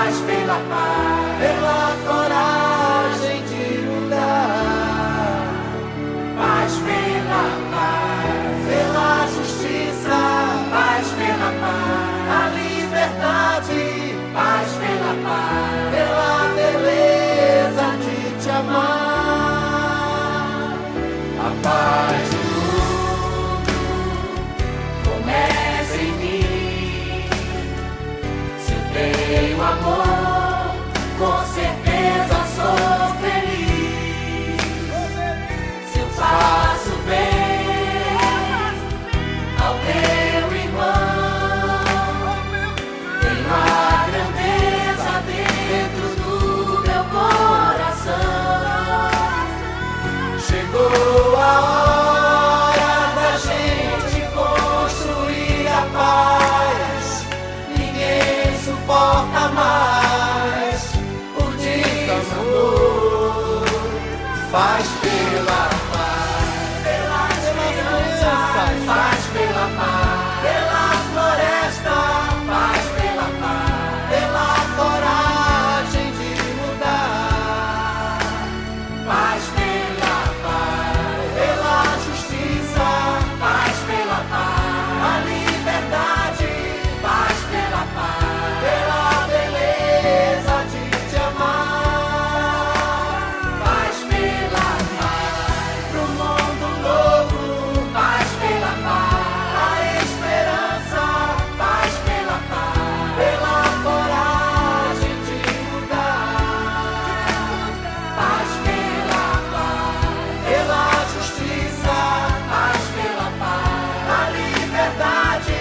paz pela paz, pela coragem de lutar. Paz pela paz, pela justiça, paz pela paz, a liberdade, paz pela paz, pela beleza de te amar. A paz do mundo começa em mim. Se eu tenho amor, com certeza sou feliz. Se eu faço bem ao meu irmão, tenho a grandeza dentro do meu coração. Chegou a hora da gente construir a paz. Ninguém suporta mais o desamor. Faz pela paz, pela esperança, faz pela paz, pela floresta, faz pela paz, pela coragem de mudar. Paz pela paz, pela justiça, paz pela paz, a liberdade, paz pela paz, pela beleza de te amar. Paz pela paz, pro mundo novo, paz pela paz, a esperança, paz pela paz, pela coragem de mudar. Paz pela paz, pela justiça, paz pela paz, a liberdade,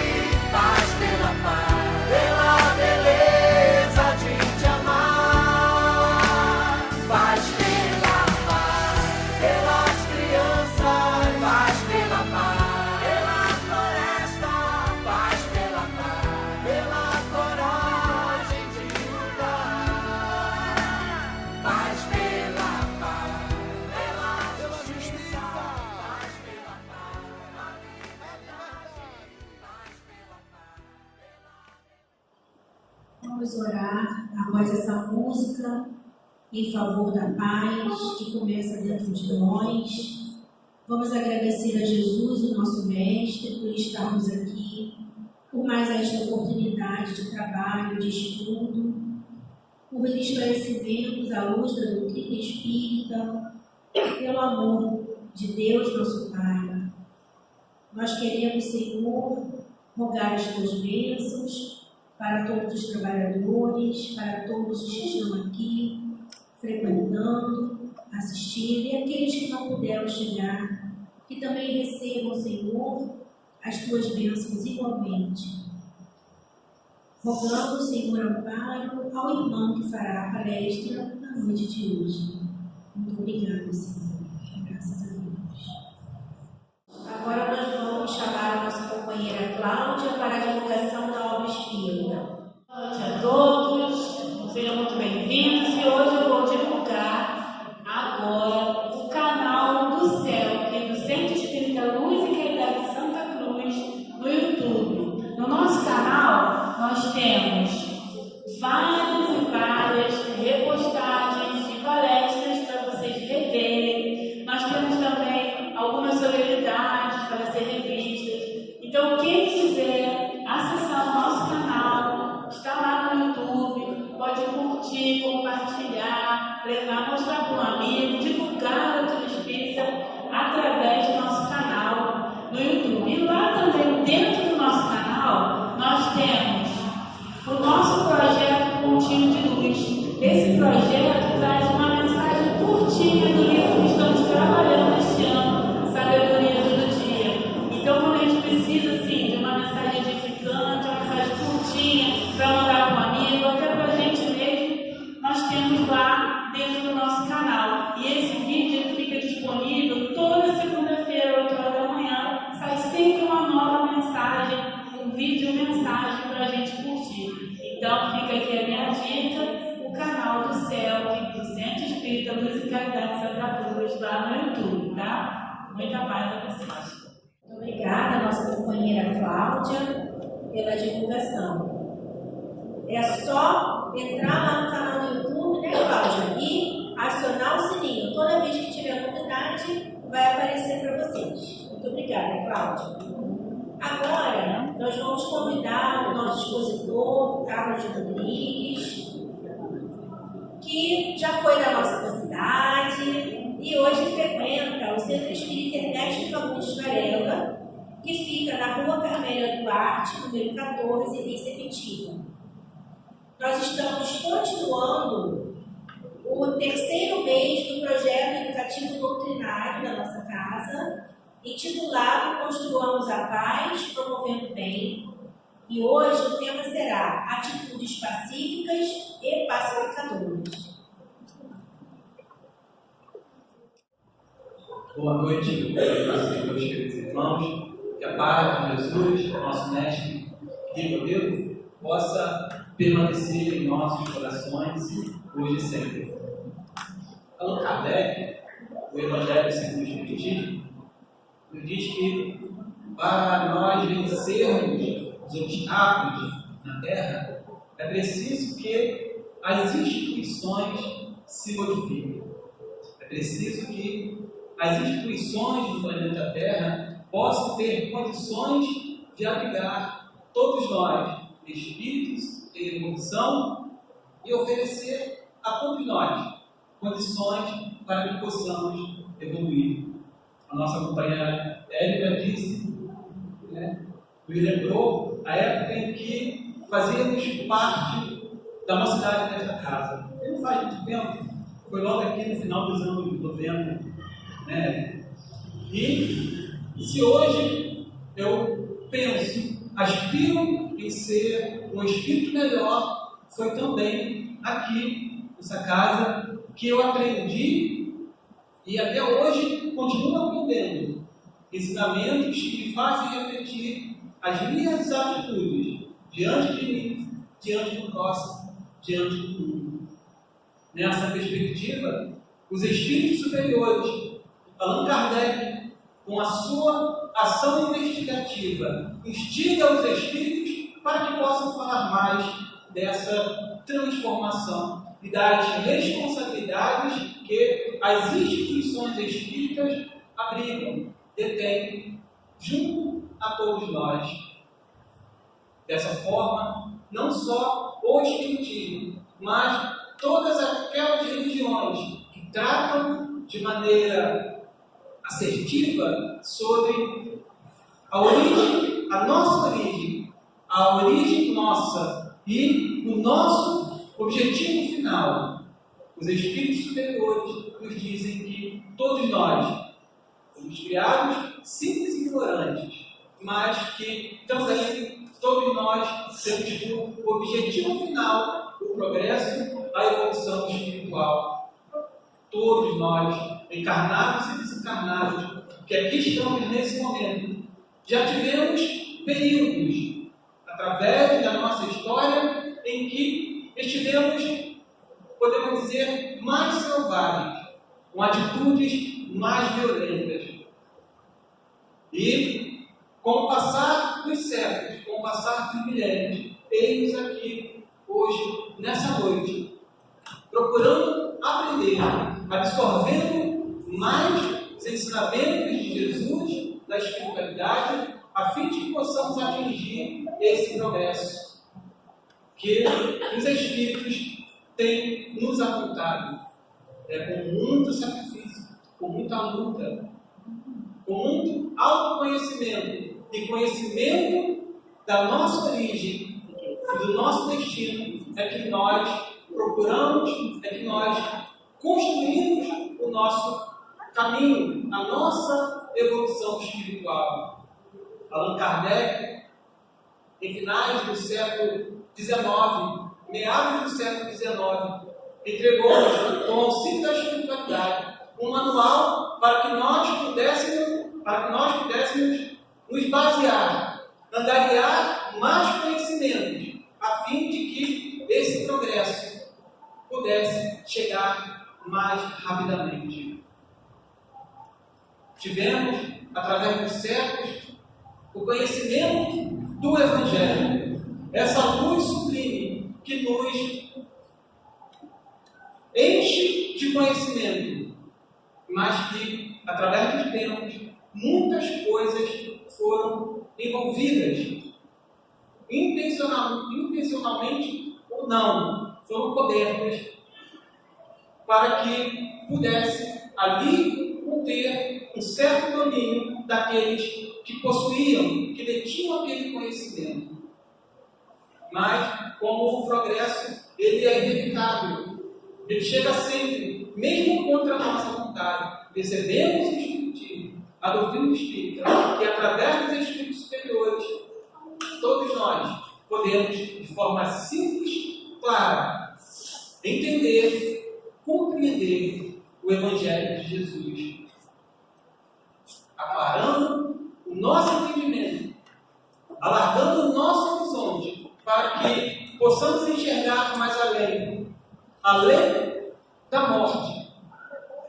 paz pela paz, pela beleza de te amar. Paz pela paz, pelas crianças, paz pela paz, pela floresta, paz pela paz, pela coragem de mudar. Paz pela paz, pela justiça, paz pela paz, a liberdade, paz pela paz. Vamos orar após essa música em favor da paz que começa dentro de nós. Vamos agradecer a Jesus, o nosso Mestre, por estarmos aqui, por mais esta oportunidade de trabalho, de estudo, por esclarecimentos à luz da doutrina espírita, pelo amor de Deus, nosso Pai. Nós queremos, Senhor, rogar as tuas bênçãos para todos os trabalhadores, para todos os que estão aqui, frequentando, assistindo, e aqueles que não puderam chegar, que também recebam, Senhor, as tuas bênçãos igualmente. Rogando, Senhor, amparo ao irmão que fará a palestra na noite de hoje. Muito obrigada, Senhor. Graças a Deus. Agora nós vamos chamar a nossa companheira Cláudia para a divulgação da obra espírita. Boa noite a todos, sejam muito bem-vindos e hoje eu vou divulgar agora o canal do céu, que é do Centro Espírita Luz e Caridade Santa Cruz, no YouTube. No nosso canal nós temos várias e várias repostagens de palestras para vocês reverem. Nós temos também algumas solenidades para serem vistas. Então quem quiser acessar o nosso canal, está lá no YouTube, pode curtir, compartilhar, levar, mostrar para um amigo, divulgar a doutrina espírita através do nosso canal no YouTube. E lá também, dentro do nosso canal, nós temos o nosso projeto Pontinho de Luz. Esse projeto traz uma mensagem curtinha do livro que estamos trabalhando este ano, Sabedoria do Dia. Então, quando a gente precisa assim, de uma mensagem edificante, uma mensagem curtinha, para mandar para um amigo, até para a gente mesmo, nós temos lá dentro do nosso canal. E esse vídeo ele fica disponível toda segunda-feira, 8 horas da manhã. Sai sempre uma nova mensagem, um vídeo mensagem para a gente curtir. Então, fica aqui a minha dica, o canal do céu, do Centro Espírita Luz e Caridade Santa Cruz, lá no YouTube, tá? Muita paz a vocês. Muito obrigada, nossa companheira Cláudia, pela divulgação. É só entrar lá no canal do YouTube, né, Cláudia? E acionar o sininho. Toda vez que tiver novidade, vai aparecer para vocês. Muito obrigada, Cláudia. Agora, nós vamos convidar o nosso expositor, Carlos Rodrigues, que já foi da nossa cidade e hoje frequenta o Centro Espírita Ernesto Fagundes Varela, que fica na Rua Carmélia Duarte, número 14, em Sepetiba. Nós estamos continuando o terceiro mês do projeto educativo doutrinário da nossa casa, intitulado Construamos a Paz, Promovendo o Bem. E hoje o tema será Atitudes Pacíficas e Pacificadoras. Boa noite, meus queridos irmãos. Que a paz de Jesus, nosso mestre e modelo, possa permanecer em nossos corações hoje e sempre. Allan Kardec, o Evangelho segundo o Espiritismo, nos diz que para nós vencermos os obstáculos na Terra, é preciso que as instituições se modifiquem. É preciso que as instituições do planeta Terra possam ter condições de abrigar todos nós, espíritos em evolução, e oferecer a todos nós condições para que possamos evoluir. A nossa companheira Érica disse, nos lembrou a época em que fazíamos parte da mocidade desta casa. E não faz muito tempo, foi logo aqui no final dos anos 90, E se hoje eu penso, aspiro em ser um espírito melhor, foi também aqui, nessa casa, que eu aprendi e até hoje continuo aprendendo ensinamentos que me fazem refletir as minhas atitudes diante de mim, diante do próximo, diante do mundo. Nessa perspectiva, os espíritos superiores, Allan Kardec, com a sua ação investigativa, instiga os espíritos para que possam falar mais dessa transformação e das responsabilidades que as instituições espíritas abrigam, detêm, junto a todos nós. Dessa forma, não só o espiritismo, mas todas aquelas religiões que tratam de maneira assertiva sobre a origem, a nossa origem, a origem nossa e o nosso objetivo final. Os espíritos superiores nos dizem que todos nós fomos criados simples e ignorantes, mas que também todos nós temos o objetivo final, o progresso, a evolução espiritual. Todos nós, encarnados e desencarnados, que aqui estamos nesse momento, já tivemos períodos, através da nossa história, em que estivemos, podemos dizer, mais selvagens, com atitudes mais violentas. E, com o passar dos séculos, com o passar dos milênios, eis aqui, hoje, nessa noite, procurando aprender, absorvendo mais os ensinamentos de Jesus, da espiritualidade, a fim de que possamos atingir esse progresso que os espíritos têm nos apontado. É com muito sacrifício, com muita luta, com muito autoconhecimento e conhecimento da nossa origem e do nosso destino, é que nós procuramos, é que nós construímos o nosso caminho, a nossa evolução espiritual. Allan Kardec, em finais do século XIX, meados do século XIX, entregou-nos, com o auxílio da espiritualidade, um manual para que nós pudéssemos nos basear, angariar mais conhecimentos, a fim de que esse progresso pudesse chegar mais rapidamente. Tivemos, através dos séculos, o conhecimento do Evangelho, essa luz sublime que nos enche de conhecimento, mas que, através dos tempos, muitas coisas foram envolvidas, intencionalmente ou não, foram cobertas, para que pudesse ali conter um certo domínio daqueles que possuíam, que detinham aquele conhecimento. Mas, como o progresso, ele é inevitável. Ele chega sempre, mesmo contra a nossa vontade. Recebemos o Espiritismo, a doutrina espírita, e através dos Espíritos superiores, todos nós podemos, de forma simples, clara, entender, compreender o Evangelho de Jesus, aclarando o nosso entendimento, alargando o nosso horizonte, para que possamos enxergar mais além da morte.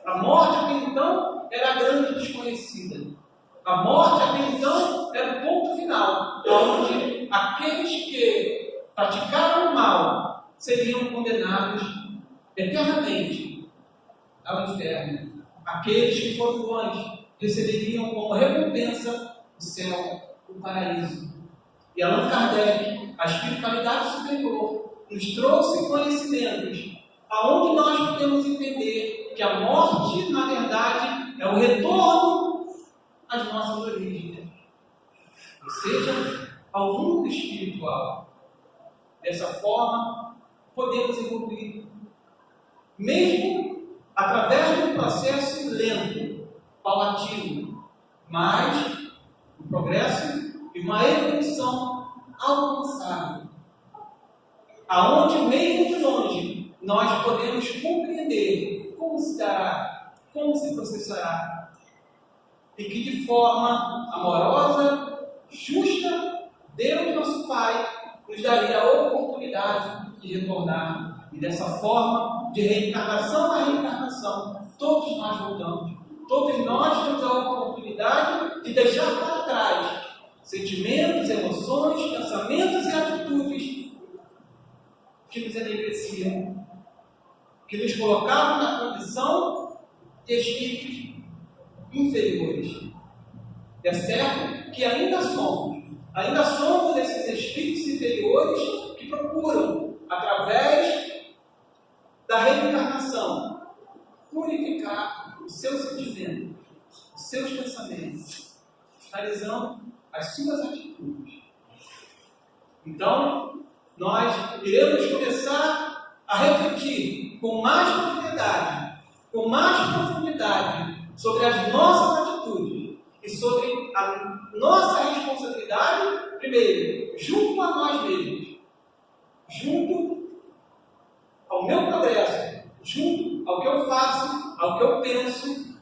A morte até então era a grande desconhecida. A morte até então era o ponto final, onde aqueles que praticaram o mal seriam condenados eternamente ao inferno. Aqueles que foram bons receberiam como recompensa o céu, o paraíso. E Allan Kardec, a espiritualidade superior, nos trouxe conhecimentos aonde nós podemos entender que a morte, na verdade, é o retorno às nossas origens, ou seja, ao mundo espiritual. Dessa forma, podemos evoluir, mesmo através de um processo lento, paulatino, mas um progresso e uma evolução alcançável, aonde mesmo de longe nós podemos compreender como se dará, como se processará, e que de forma amorosa, justa, Deus, nosso Pai, nos daria a oportunidade de retornar. E dessa forma, de reencarnação a reencarnação, todos nós voltamos. Todos nós temos a oportunidade de deixar para trás sentimentos, emoções, pensamentos e atitudes que nos enegreciam, que nos colocavam na condição de espíritos inferiores. É certo que ainda somos esses espíritos inferiores que procuram, através da reencarnação, purificar os seus sentimentos, os seus pensamentos, analisando as suas atitudes. Então, nós iremos começar a refletir com mais profundidade sobre as nossas atitudes e sobre a nossa responsabilidade, primeiro, junto a nós mesmos, junto ao meu progresso, junto ao que eu faço, ao que eu penso,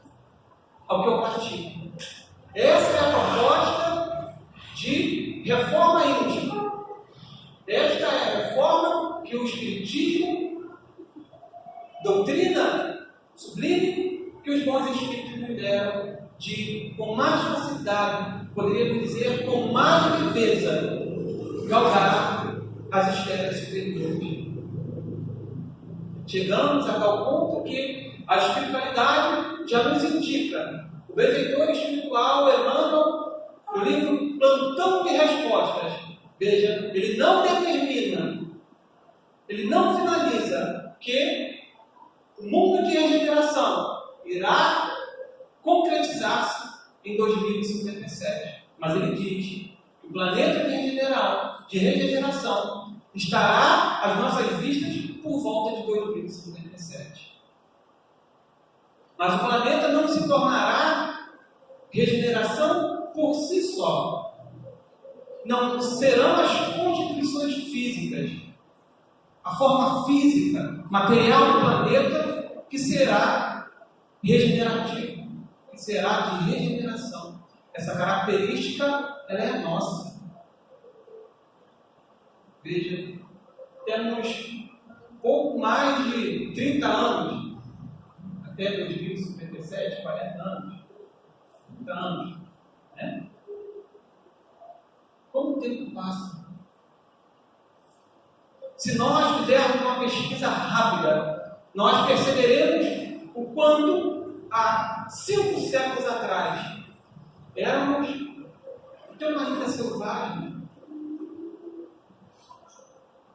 ao que eu pratico. Essa é a proposta de reforma íntima. Esta é a reforma que o Espiritismo, doutrina sublime, que os bons espíritos nos deram, de, com mais facilidade, poderíamos dizer, com mais leveza, galgar as esferas superiores. Chegamos a tal ponto que a espiritualidade já nos indica. O benfeitor espiritual, Emmanuel, no livro Plantão de Respostas, veja, ele não determina, ele não finaliza que o mundo de regeneração irá concretizar-se em 2057. Mas ele diz que o planeta de regeneração estará às nossas vistas por volta de 2057. Mas o planeta não se tornará regeneração por si só. Não serão as constituições físicas, a forma física, material do planeta que será regenerativo, que será de regeneração. Essa característica, ela é nossa. Veja, temos pouco mais de 30 anos, até 2057, 40 anos, 30 anos, né? Como o tempo passa? Se nós fizermos uma pesquisa rápida nós perceberemos o quanto há 5 séculos atrás éramos de uma ilha selvagem,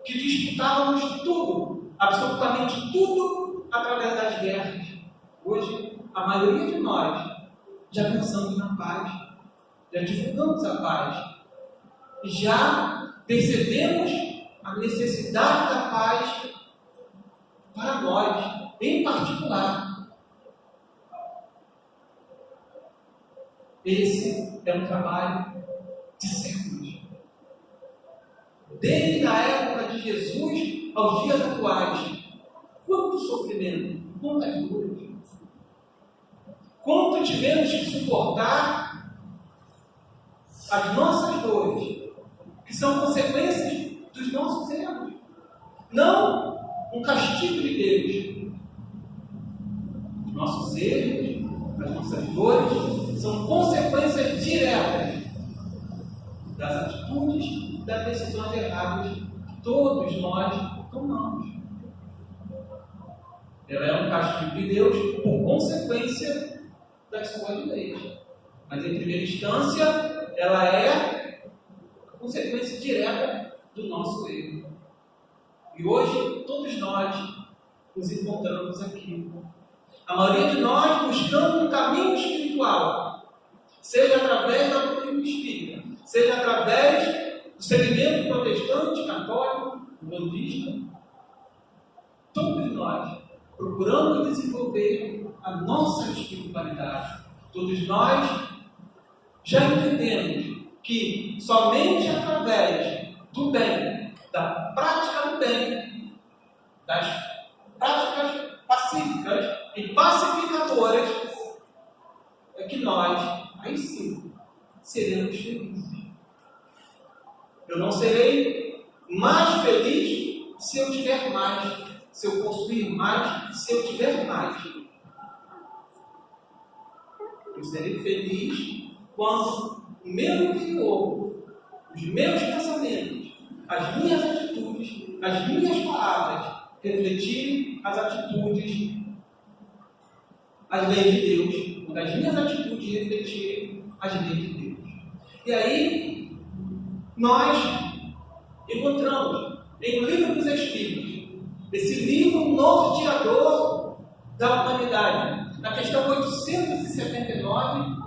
que disputávamos tudo, absolutamente tudo, através das guerras. Hoje, a maioria de nós já pensamos na paz, já divulgamos a paz, já percebemos a necessidade da paz para nós, em particular. Esse é um trabalho de séculos. Desde a época de Jesus aos dias atuais, quanto sofrimento, quantas dores, quanto tivemos que suportar as nossas dores, que são consequências dos nossos erros, não um castigo de Deus. Os nossos erros, as nossas dores, são consequências diretas das atitudes e das decisões erradas que todos nós tomamos. Ela é um castigo de Deus por consequência das suas leis. Mas, em primeira instância, ela é a consequência direta do nosso erro. E hoje, todos nós nos encontramos aqui. A maioria de nós buscando um caminho espiritual, seja através da doutrina espírita, seja através do segmento protestante, católico, budista. Todos nós procurando desenvolver a nossa espiritualidade. Todos nós já entendemos que somente através do bem, da prática do bem, das práticas pacíficas e pacificadoras, é que nós, aí sim, seremos felizes. Eu não serei mais feliz se eu tiver mais, se eu possuir mais, se eu tiver mais. Eu serei feliz quando o meu interior, os meus pensamentos, as minhas atitudes, as minhas palavras refletirem as atitudes, as leis de Deus, quando as minhas atitudes refletirem as leis de Deus. E aí, nós encontramos em O Livro dos Espíritos, esse livro norteador da humanidade, na questão 879,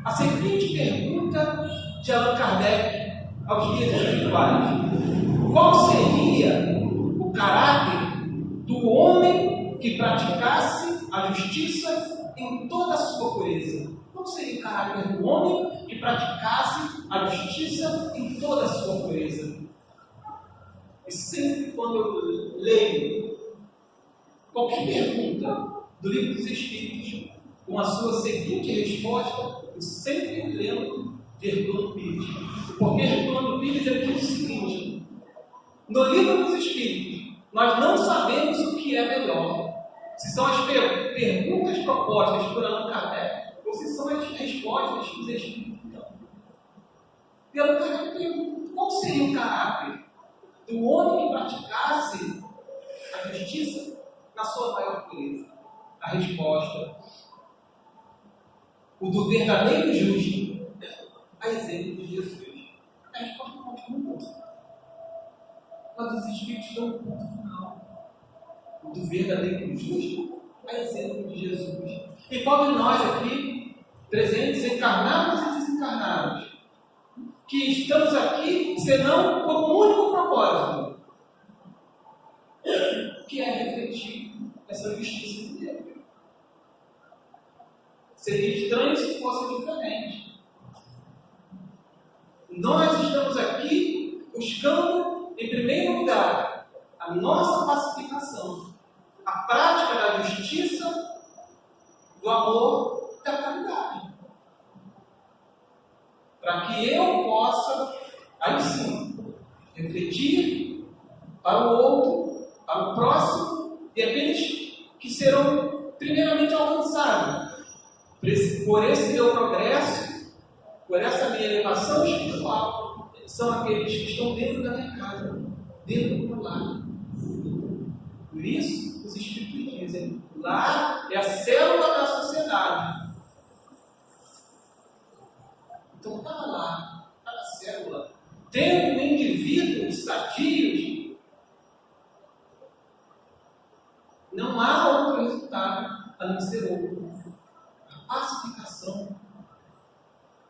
a seguinte pergunta de Allan Kardec aos guias espirituais: qual seria o caráter do homem que praticasse a justiça em toda a sua pureza? Qual seria o caráter do homem que praticasse a justiça em toda a sua pureza? E sempre quando eu leio qualquer pergunta do Livro dos Espíritos, com a sua seguinte resposta, eu sempre me lembro de Herculano Pires. Porque Herculano Pires diz o seguinte: no Livro dos Espíritos, nós não sabemos o que é melhor. Se são as perguntas propostas por Allan Kardec, ou se são as respostas que os Espíritos dão. E Allan Kardec pergunta: qual seria o caráter do homem que praticasse a justiça na sua maior pureza? A resposta: o do verdadeiro justo, a exemplo de Jesus. A resposta continua. Mas os Espíritos dão um ponto final. O do verdadeiro justo, a exemplo de Jesus. E qual de nós aqui, presentes, encarnados e desencarnados, que estamos aqui senão com um único propósito, que é refletir essa justiça de Deus? Seria estranho se fosse diferente. Nós estamos aqui buscando, em primeiro lugar, a nossa pacificação, a prática da justiça, do amor e da caridade. Para que eu possa, aí sim, refletir para o outro, para o próximo e aqueles que serão primeiramente alcançados por esse meu progresso, por essa minha elevação espiritual. São aqueles que estão dentro da minha casa, dentro do meu lar. Por isso, os Espíritos dizem: dizem, o lar é a célula da sociedade. Então, cada lar, cada célula, tendo indivíduos sadios, não há outro resultado a não ser outro. A pacificação,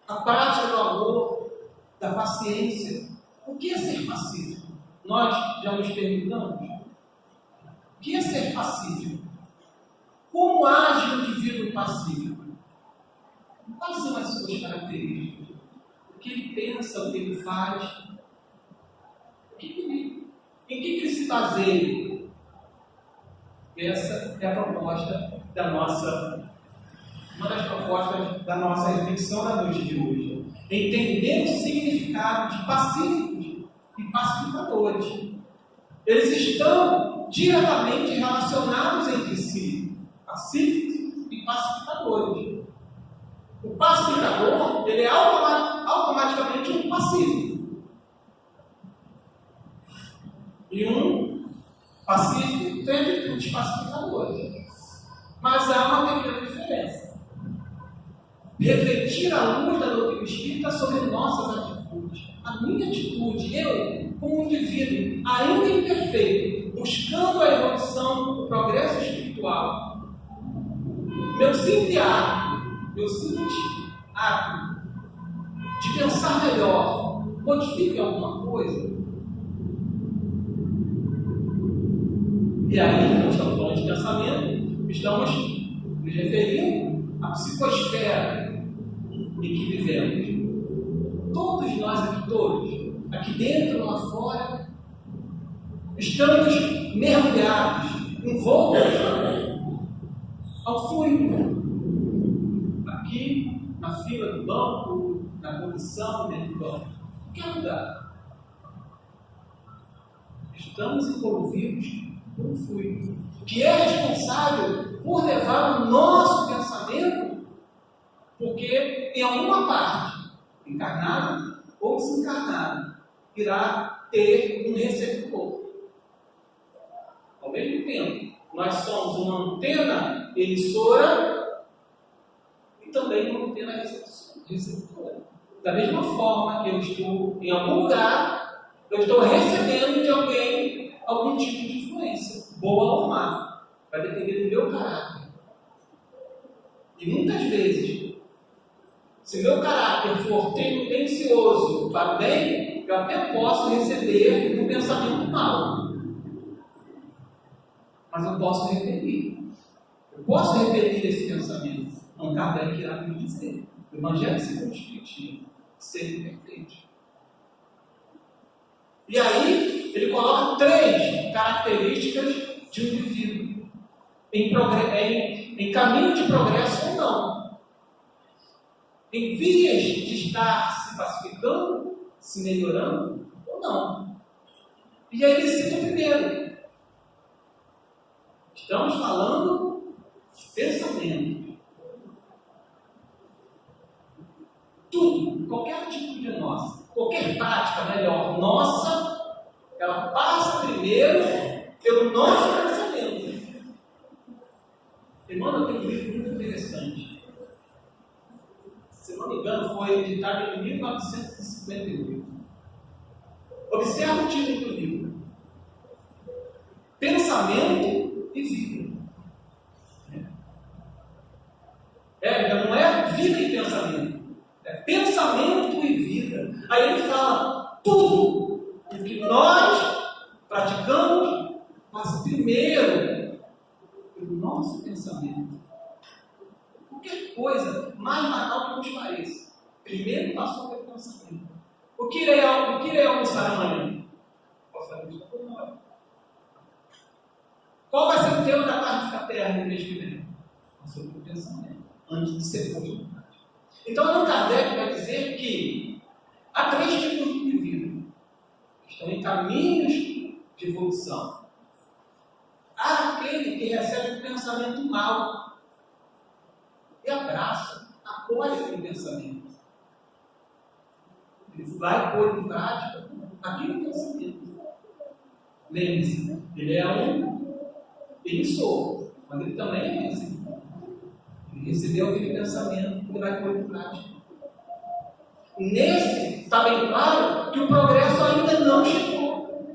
a prática do amor, da paciência. O que é ser pacífico? Nós já nos perguntamos. O que é ser pacífico? Como age o indivíduo pacífico? Quais são as suas características? O que ele pensa, o que ele faz? Em que ele se baseia? Essa é a proposta da nossa, uma das propostas da nossa reflexão da noite de hoje. Entender o significado de pacíficos e pacificadores. Eles estão diretamente relacionados entre si, pacíficos e pacificadores. O pacificador, ele é automaticamente um pacífico. E um pacífico tem atitudes pacificadoras. Mas há uma pequena diferença. Refletir a luz da doutrina espírita sobre nossas atitudes. A minha atitude, eu, como indivíduo, ainda imperfeito, buscando a evolução, o progresso espiritual, meu simples ato de pensar melhor, modifica alguma coisa? E aí, nós estamos falando de pensamento, estamos nos referindo à psicosfera em que vivemos. Todos nós aqui dentro, lá fora, estamos mergulhados, envoltos ao fluido. Aqui, na fila do banco, na comissão, dentro do banco, qualquer lugar. Estamos envolvidos por um fluido, que é responsável por levar o nosso pensamento, porque em alguma parte, encarnado ou desencarnado, irá ter um receptor. Ao mesmo tempo, nós somos uma antena emissora e também uma antena receptora. Da mesma forma que eu estou em algum lugar, eu estou recebendo de alguém algum tipo de influência, boa ou má, vai depender do meu caráter. E muitas vezes, se meu caráter for tendencioso para o bem, eu até posso receber um pensamento mau. Mas eu posso repelir. Eu posso repelir esse pensamento. Não Kardec irá me dizer. O Evangelho segundo o Espiritismo, ser perfeito. E aí, ele coloca 3 características de um indivíduo em caminho de progresso ou não. Em vias de estar se pacificando, se melhorando ou não. E aí ele cita o primeiro. Estamos falando de pensamento. Tudo, qualquer atitude nossa, qualquer prática melhor nossa, ela passa primeiro pelo nosso pensamento. Emmanuel tem um livro muito interessante. Se não me engano, foi editado em 1958. Observe o título do livro: Pensamento e Vida. Não é vida e pensamento, é pensamento e vida. Aí ele fala: tudo o que nós praticamos passa primeiro pelo nosso pensamento. Qualquer coisa, mais banal que nos pareça, primeiro passou pelo pensamento. O que irei almoçar amanhã? Posso fazer isso por nós. Qual vai ser o tema da tarde fraterna no mês que vem? Passou pelo pensamento, antes de ser posto em prática. Então, Allan Kardec vai dizer que há 3 tipos de indivíduo que estão em caminhos de evolução. Há aquele que recebe um pensamento mau e abraça, acolhe aquele pensamento. Ele vai pôr em prática aquele pensamento. Lembre-se, ele é um emissor, Mas ele também é assim. Ele recebeu aquele pensamento, ele vai pôr em prática. Nesse, está bem claro que o progresso ainda não chegou.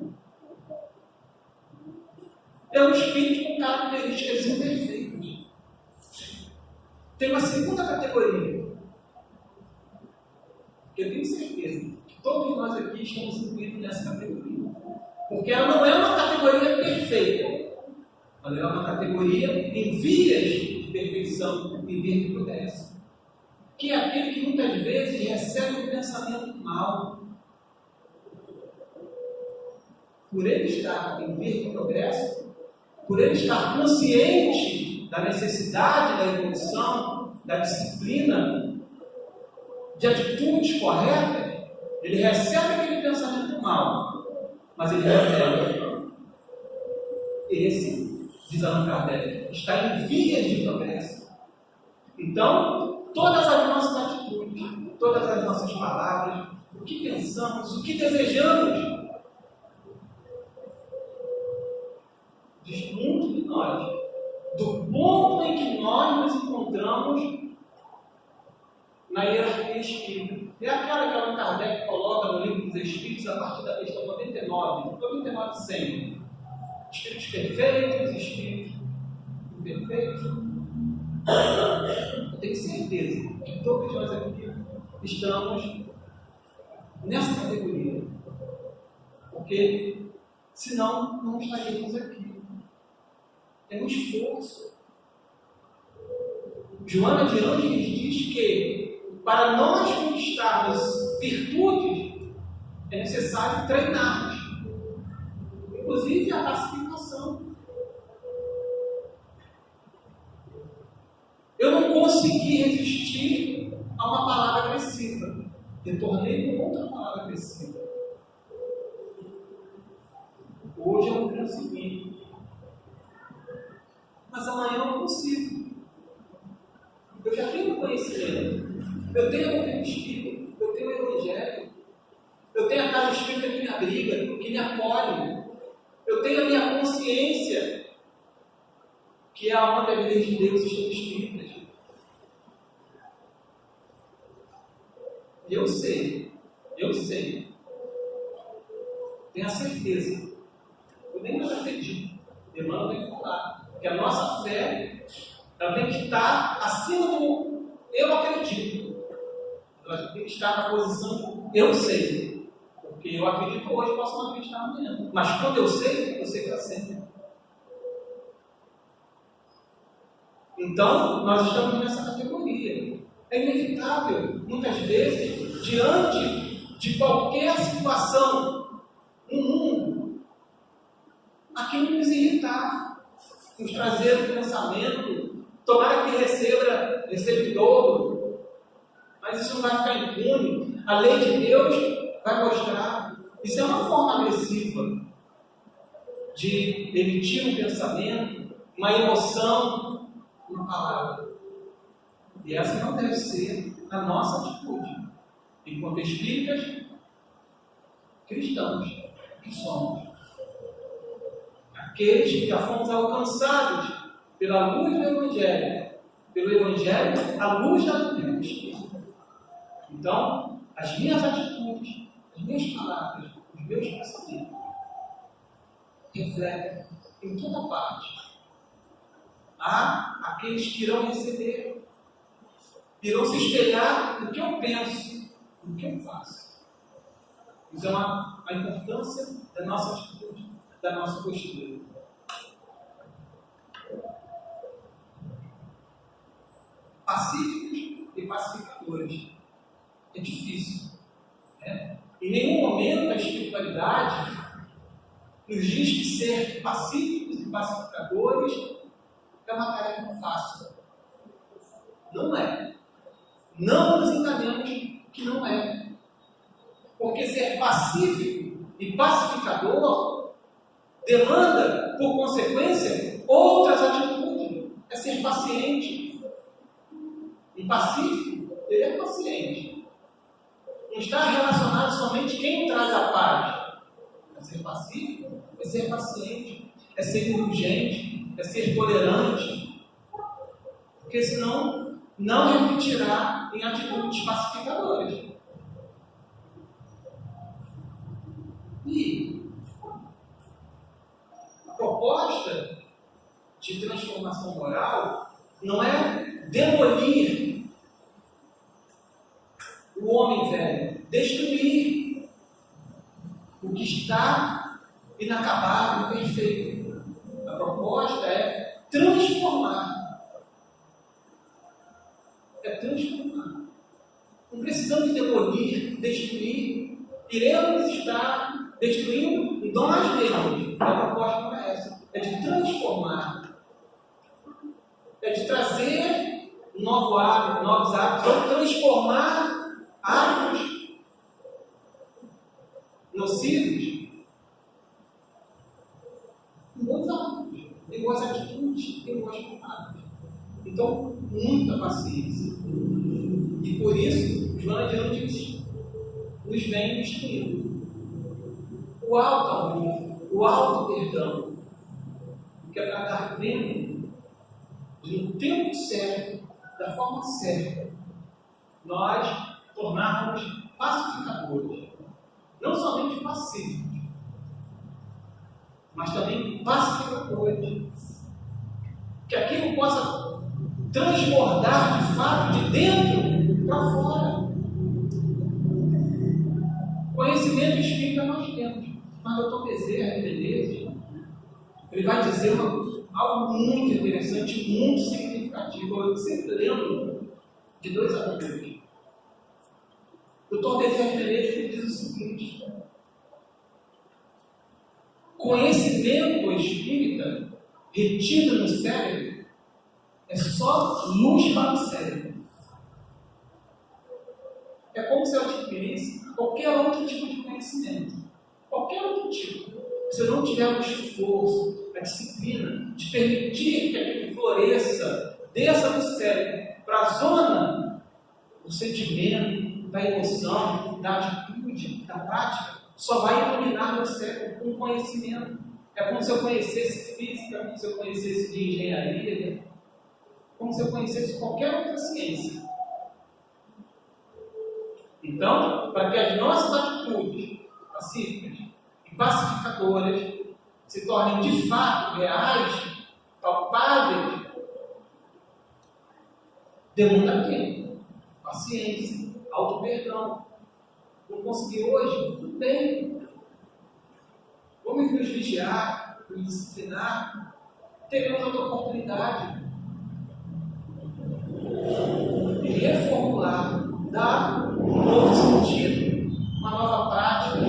É um espírito com características imperfeitas. Tem uma segunda categoria, que eu tenho certeza que todos nós aqui estamos incluídos nessa categoria. Porque ela não é uma categoria perfeita, mas ela é uma categoria em vias de perfeição e de progresso. Que é aquele que muitas vezes recebe um pensamento mal. Por ele estar em via de progresso, por ele estar consciente da necessidade da evolução, da disciplina, de atitudes corretas, ele recebe aquele pensamento mal, mas ele revela. Esse, diz Allan Kardec, está em vias de progresso. Então, todas as nossas atitudes, todas as nossas palavras, o que pensamos, o que desejamos, diz muito de nós, do ponto em que nós nos encontramos na hierarquia espírita. É aquela que Allan Kardec coloca no Livro dos Espíritos a partir da questão 99, 100. Espíritos perfeitos, espíritos imperfeitos. Eu tenho certeza que todos nós aqui estamos nessa categoria. Porque senão não estaríamos aqui. É um esforço. Joana de Ângeles diz que para nós conquistarmos virtudes é necessário treinarmos, inclusive a pacificação. Eu não consegui resistir a uma palavra agressiva, retornei com outra palavra agressiva. Hoje eu não consegui, mas amanhã eu não consigo. Eu já tenho conhecimento, eu tenho a doutrina espírita, eu tenho o Evangelho, eu tenho a casa espírita que me abriga, que me acolhe, eu tenho a minha consciência, que é a onde a vida de Deus estão espíritas. Eu sei, tenho a certeza, eu nem mais acredito, Emmanuel tem que falar, que a nossa fé, ela tem que estar acima do eu acredito. Ela tem que estar na posição do eu sei. Porque eu acredito hoje, posso não acreditar amanhã. Mas quando eu sei para sempre. Então, nós estamos nessa categoria. É inevitável, muitas vezes, diante de qualquer situação no mundo, aquilo nos irritar, nos trazer um pensamento. Tomara que receba dobro, mas isso não vai ficar impune. A lei de Deus vai mostrar. Isso é uma forma agressiva de emitir um pensamento, uma emoção, uma palavra. E essa não deve ser a nossa atitude, enquanto espíritas cristãos que somos. Aqueles que já fomos alcançados pela luz do Evangelho, pelo Evangelho, a luz da doutrina espírita. Então, as minhas atitudes, as minhas palavras, os meus pensamentos refletem em toda parte. Há aqueles que irão receber, irão se espelhar no que eu penso, no que eu faço. Isso é a importância da nossa atitude, da nossa postura. Pacíficos e pacificadores. É difícil. Né? Em nenhum momento a espiritualidade nos diz que ser pacíficos e pacificadores é uma tarefa fácil. Não é. Não nos enganemos que não é. Porque ser pacífico e pacificador demanda, por consequência, outras atitudes. É ser paciente. E pacífico, ele é paciente. Não está relacionado somente quem traz a paz. É ser pacífico, é ser paciente, é ser indulgente, é ser tolerante, porque senão não refletirá em atitudes pacificadoras. E a proposta de transformação moral não é demolir o homem velho, destruir o que está inacabado, perfeito. A proposta é transformar. É transformar. Não precisamos demolir, destruir. Iremos estar destruindo nós mesmos. A proposta não é essa. É de transformar. É de trazer novos hábitos, ou transformar hábitos nocivos em bons hábitos, em boas atitudes, em boas vontades. Então, muita paciência. E por isso, Joana de Ângeles nos vem instruindo. O alto amor, o alto perdão, que é para dar tempo de, no tempo certo, da forma certa, nós tornarmos pacificadores. Não somente pacíficos, mas também pacificadores. Que aquilo possa transbordar de fato de dentro para fora. Conhecimento espírita nós temos, mas o Dr. Bezerra de Menezes, ele vai dizer algo muito interessante, muito significativo. Eu sempre lembro de dois amigos. O Dr. Bezerra de Menezes diz o seguinte: conhecimento espírita retido no cérebro é só luz para o cérebro. É como se eu adquirisse qualquer outro tipo de conhecimento. Qualquer outro tipo. Se eu não tiver o esforço, a disciplina de permitir que aquilo floresça, desça do cérebro para a zona do sentimento, da emoção, da atitude, da prática, só vai iluminar meu cérebro com conhecimento. É como se eu conhecesse física, como se eu conhecesse de engenharia, como se eu conhecesse qualquer outra ciência. Então, para que as nossas atitudes pacíficas e pacificadoras se tornem de fato reais, palpáveis, demanda tempo, paciência, auto-perdão. Não consegui hoje? Tudo bem. Vamos nos vigiar, nos disciplinar, teremos outra oportunidade de reformular, dar um novo sentido, uma nova prática,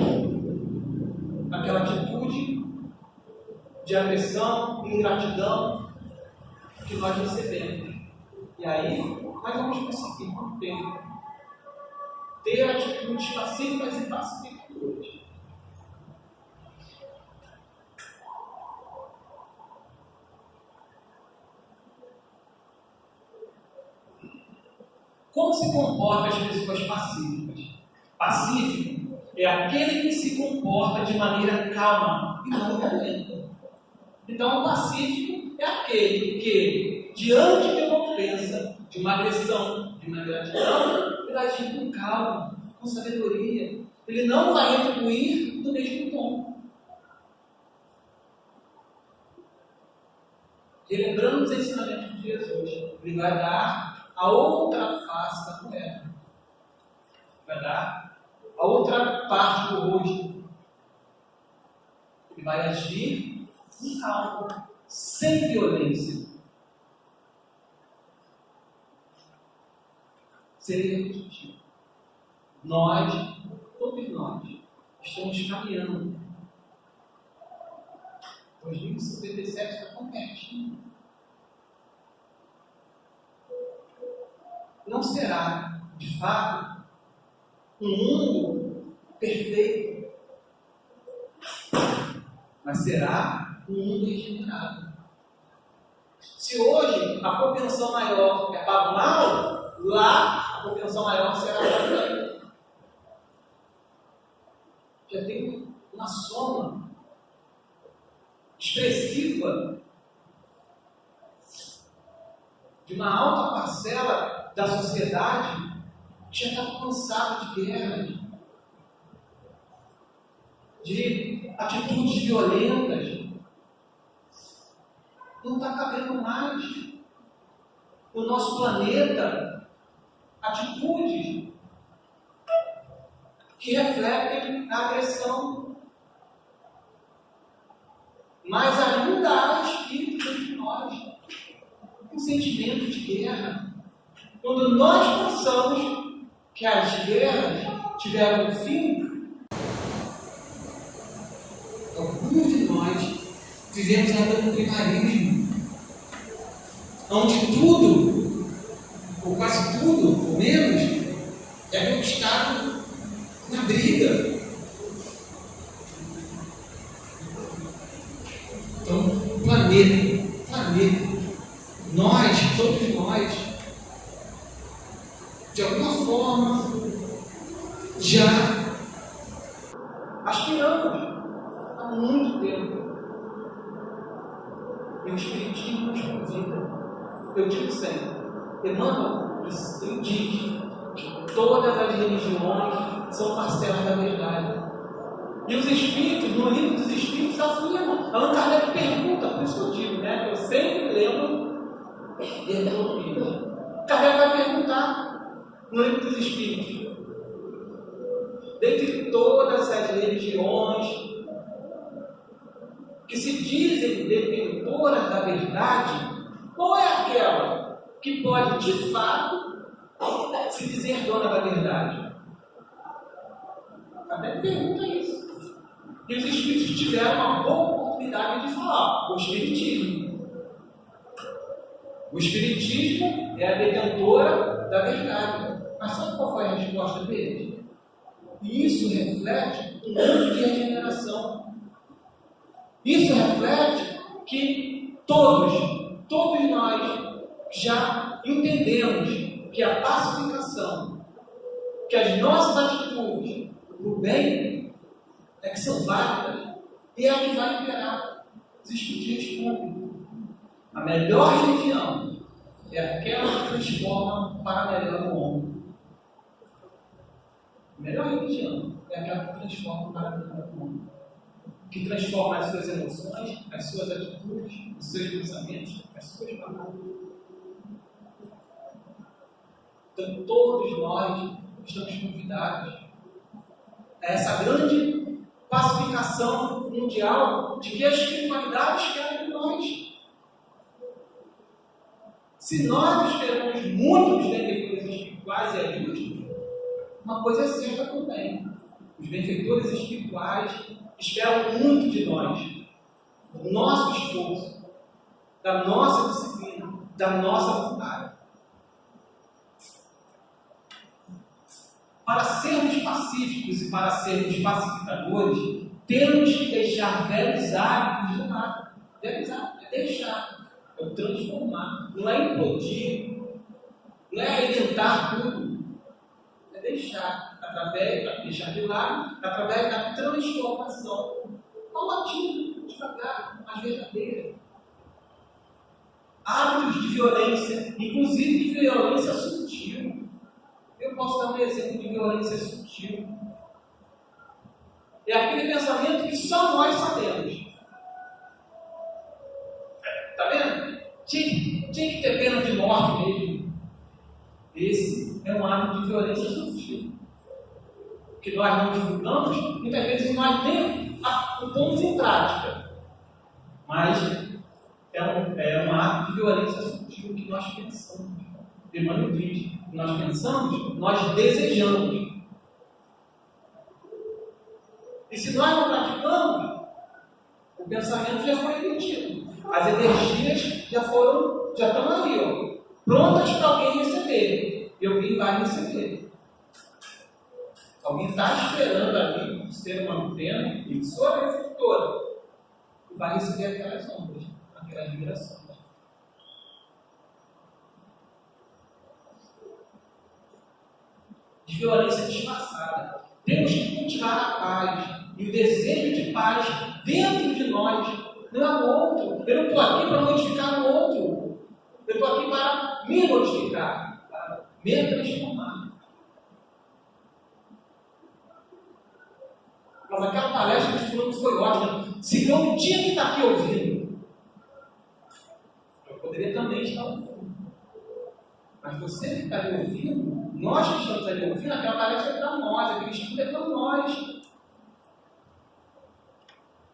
aquela atitude de agressão, ingratidão que nós recebemos. E aí, nós vamos conseguir, com o tempo, ter atitudes pacíficas e pacificadoras. Como se comportam as pessoas pacíficas? Pacífico é aquele que se comporta de maneira calma e não violenta. Então, o pacífico é aquele que, diante de uma ofensa, de uma agressão, de uma ingratidão, ele vai agir com calma, com sabedoria. Ele não vai retribuir do mesmo tom. E lembrando os ensinamentos de Jesus, ele vai dar a outra face da moeda. Vai dar a outra parte do rosto. Ele vai agir com calma, sem violência. Seria repetitivo. Nós, todos nós, estamos caminhando. 2057 está tão pertinho. Não será, de fato, um mundo perfeito, mas será um mundo regenerado. Se hoje a propensão maior é para o mal, lá a propensão maior será para o bem. Já tem uma soma expressiva de uma alta parcela da sociedade que já está cansada de guerras, de atitudes violentas. Não está cabendo mais no nosso planeta atitudes que refletem a agressão. Mas ainda há espírito entre nós, um sentimento de guerra. Quando nós pensamos que as guerras tiveram um fim, alguns de nós vivemos ainda no primarismo, onde tudo, ou quase tudo, ou menos, é conquistado na briga. Então, planeta, nós, todos nós, de alguma forma, já aspiramos há muito tempo. E o Espiritismo nos convida. Eu digo sempre, Emmanuel diz que todas as religiões são parcelas da verdade. E os Espíritos, no livro dos Espíritos, afirmam. Allan Kardec pergunta, por isso que eu digo, né? Que eu sempre lembro e é Kardec vai perguntar no livro dos Espíritos. Dentre todas as religiões que se dizem detentoras da verdade, qual é aquela que pode, de fato, se dizer dona da verdade? Kardec pergunta isso. E os Espíritos tiveram uma boa oportunidade de falar: o Espiritismo. O Espiritismo é a detentora da verdade. Mas sabe qual foi a resposta deles? E isso reflete um mundo de regeneração. Isso reflete que todos nós já entendemos que a pacificação, que as nossas atitudes do bem é que são válidas e é a que vai imperar. Os Espíritos respondem: a melhor religião é aquela que transforma para melhor o homem. A melhor religião é aquela que transforma para melhor o homem, que transforma as suas emoções, as suas atitudes, os seus pensamentos, as suas palavras. Então, todos nós estamos convidados a essa grande pacificação mundial de que a espiritualidade espera de nós. Se nós esperamos muito dos benfeitores espirituais e adultos, uma coisa é certa também: os benfeitores espirituais esperam muito de nós, do nosso esforço, da nossa disciplina, da nossa vontade. Para sermos pacíficos e para sermos pacificadores, temos que deixar velhos hábitos de lado. Velhos hábitos é deixar, é o transformar. Não é implodir, não é arrebentar tudo. É deixar, deixar de lado, através da transformação paulatina, devagar, mas verdadeira. Hábitos de violência, inclusive de violência sutil. Eu posso dar um exemplo de violência sutil. É aquele pensamento que só nós sabemos. Está vendo? Tinha que ter pena de morte mesmo. Esse é um hábito de violência sutil, que nós não divulgamos, muitas vezes nós nem o pomos em prática. Mas é um hábito de violência sutil que nós pensamos. Emmanuel diz: nós pensamos, nós desejamos. E se nós não praticamos, o pensamento já foi emitido. As energias já estão ali, ó, prontas para alguém receber. E alguém vai receber. Alguém está esperando ali ser uma antena e sua receptora. E vai receber aquelas ondas, aquelas vibrações. De violência disfarçada. Temos que cultivar a paz e o desejo de paz dentro de nós, não é o outro. Eu não estou aqui para modificar o outro. Eu estou aqui para equilibrar, para me transformar. Mas aquela palestra de fulano foi ótima. Se eu tinha que estar aqui ouvindo, eu poderia também estar ouvindo. Mas você que está ali ouvindo, nós que estamos ali ouvindo, aquela palestra é para nós, aquele estudo é para nós.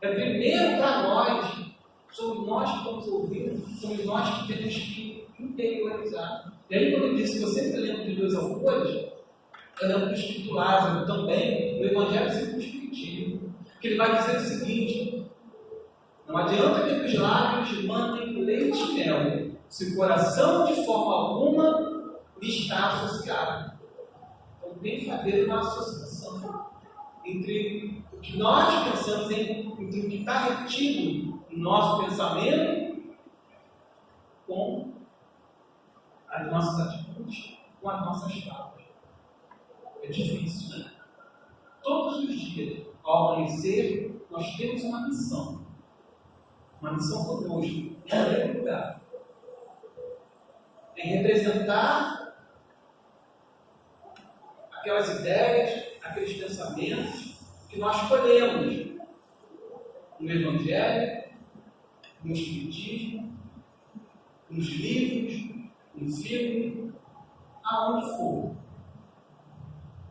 É primeiro para nós. Somos nós que estamos ouvindo, somos nós que temos que interiorizar. E aí, quando eu disse que eu sempre lembro de 2 autores, eu lembro do Espírito Lázaro também, no Evangelho segundo o Espiritismo, que ele vai dizer o seguinte: não adianta que os lábios mandem leite e mel, se o coração de forma alguma lhe está associado. Então tem que haver uma associação entre o que nós pensamos, entre o que está retido no nosso pensamento, com as nossas atitudes, com as nossas falas. É difícil, né? Todos os dias, ao amanhecer, nós temos uma missão conosco, em primeiro lugar, em representar aquelas ideias, aqueles pensamentos que nós escolhemos no Evangelho, no Espiritismo, nos livros, no filme, aonde for.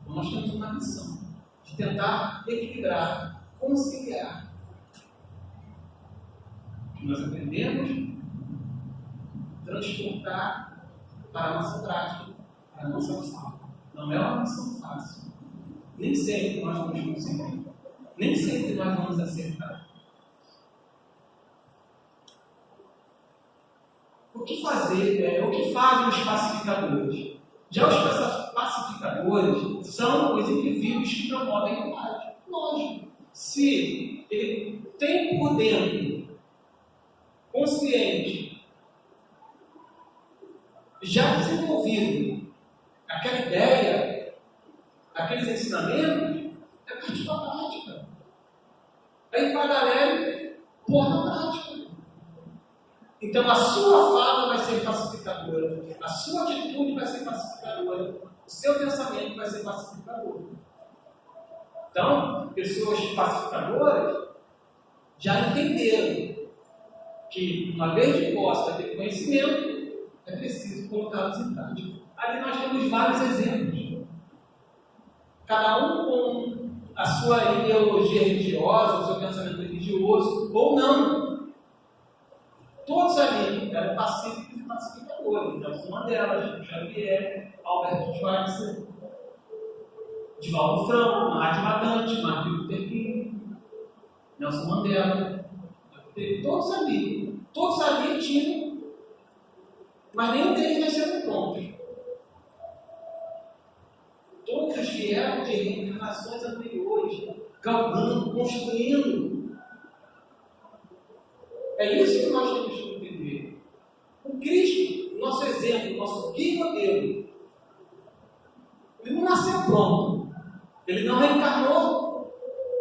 Então, nós temos uma missão de tentar equilibrar, conciliar o que nós aprendemos, transportar para a nossa prática, para a nossa ação. Não é uma missão fácil. Nem sempre nós vamos conseguir. Nem sempre nós vamos acertar. O que fazer? O que fazem os pacificadores? Já os pacificadores são os indivíduos que promovem a paz. Lógico. Se ele tem por dentro, consciente, já desenvolvido aquela ideia, aqueles ensinamentos, é partir da prática. É ir para a galera pôr na prática. Então a sua fala vai ser pacificadora, a sua atitude vai ser pacificadora, o seu pensamento vai ser pacificador. Então, pessoas pacificadoras já entenderam que, uma vez de posse daquele conhecimento, é preciso colocá-los em prática. Ali nós temos vários exemplos. Cada um com a sua ideologia religiosa, o seu pensamento religioso, ou não. Todos ali eram pacíficos e pacificadores. Nelson Mandela, Chico Xavier, Alberto Schweitzer, Divaldo Franco, Mahatma Gandhi, Martin Luther King, Nelson Mandela. Todos ali tinham, mas nenhum deles nasceu pronto. Todos vieram de reencarnações anteriores, galgando, construindo. É isso que nós temos que entender. O Cristo, nosso exemplo, nosso guia modelo, ele não nasceu pronto. Ele não reencarnou.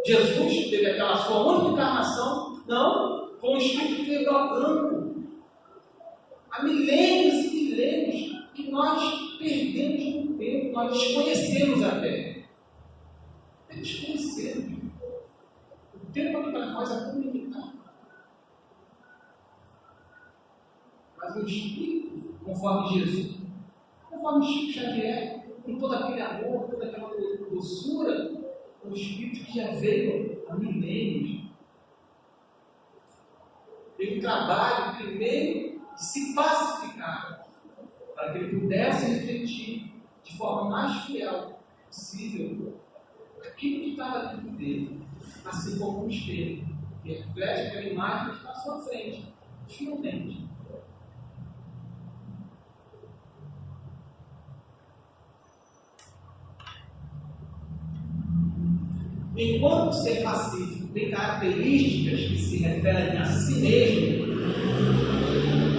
Jesus teve aquela sua única encarnação, não, com o Espírito que veio galgando. Há milênios e milênios que nós perdemos no tempo, nós desconhecemos até. Desconhecemos. O tempo aqui para nós é muito limitado. Mas o Espírito, conforme Jesus, conforme Chico Xavier, com todo aquele amor, toda aquela doçura, o Espírito que já veio há milênios. Ele trabalha primeiro de se pacificar, para que ele pudesse refletir de forma mais fiel possível aquilo que estava dentro dele, assim como um espelho, que reflete aquela imagem que está à sua frente, fielmente. Enquanto ser pacífico tem características que se referem a si mesmo,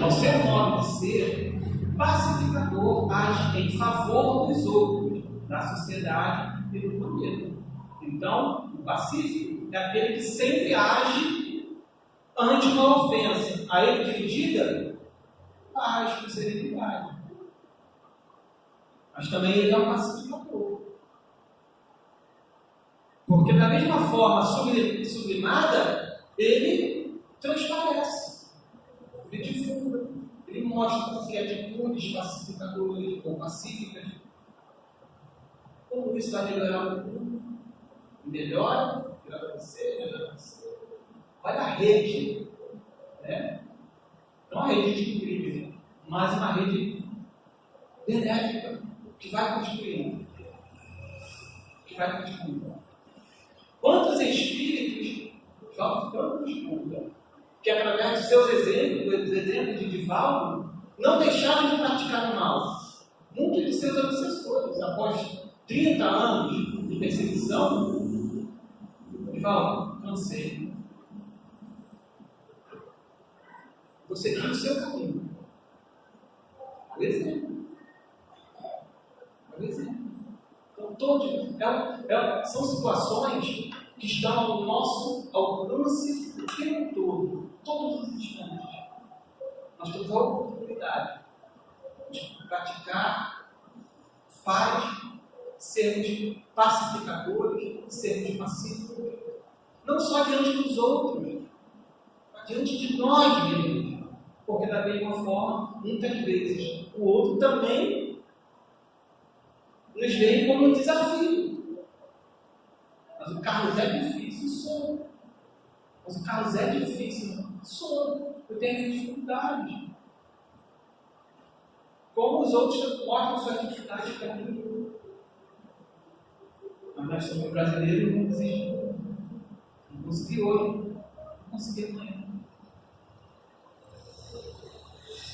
ao seu modo de ser, pacificador age em favor dos outros, da sociedade e do planeta. Então, o pacífico é aquele que sempre age ante uma ofensa a ele dirigida, age com serenidade. mas também ele é um pacificador. Porque da mesma forma sublimada, ele transparece, ele divulga, ele mostra que atitudes pacificadoras ou pacíficas, como isso vai melhorar o mundo, melhora você. Olha a rede, né? Não a rede de crime, mas uma rede benéfica que vai construindo. Quantos espíritos vão ficando nos cultos que, através dos seus exemplos, dos exemplos de Divaldo, não deixaram de praticar o mal? Muitos de seus obsessores, após 30 anos de perseguição, Divaldo, cansei. Você seguir o seu caminho. O exemplo. Então, são situações que estão ao nosso alcance o tempo todo, todos os instantes. Nós temos a oportunidade de praticar paz, sermos pacificadores, sermos pacíficos, não só diante dos outros, mas diante de nós mesmos. Porque, da mesma forma, muitas vezes, o outro também nos vê como um desafio. Mas o Carlos é difícil, sou. Mas o Carlos é difícil, sou. Eu tenho dificuldades. Como os outros mostram suas dificuldades para mim. Mas nós somos brasileiros e não desistimos. Não consegui hoje, não consegui amanhã.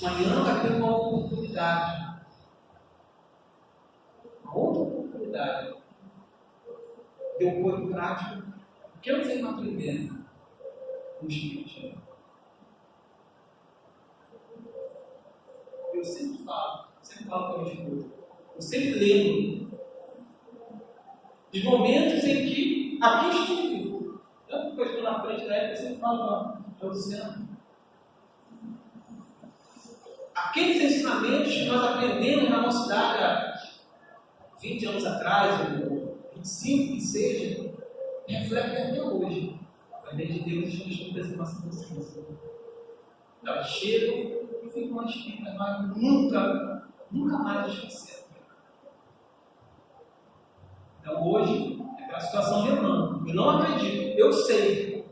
Amanhã vai ter uma oportunidade. Uma outra oportunidade de eu pôr em prática o que eu venho aprendendo no Espiritismo. Eu sempre falo com a minha esposa, eu sempre lembro de momentos em que aqui estive. Tanto que eu estou na frente da época, eu sempre falo para o Luciano. Aqueles ensinamentos que nós aprendemos na nossa idade há 20 anos atrás, ou 25, que seja, refletem até hoje. A lei de Deus está escrita em nossa consciência. Elas chegam e ficam escritas, mas nunca mais esquecemos. Então hoje, é aquela situação de Emmanuel. Eu não acredito, eu sei.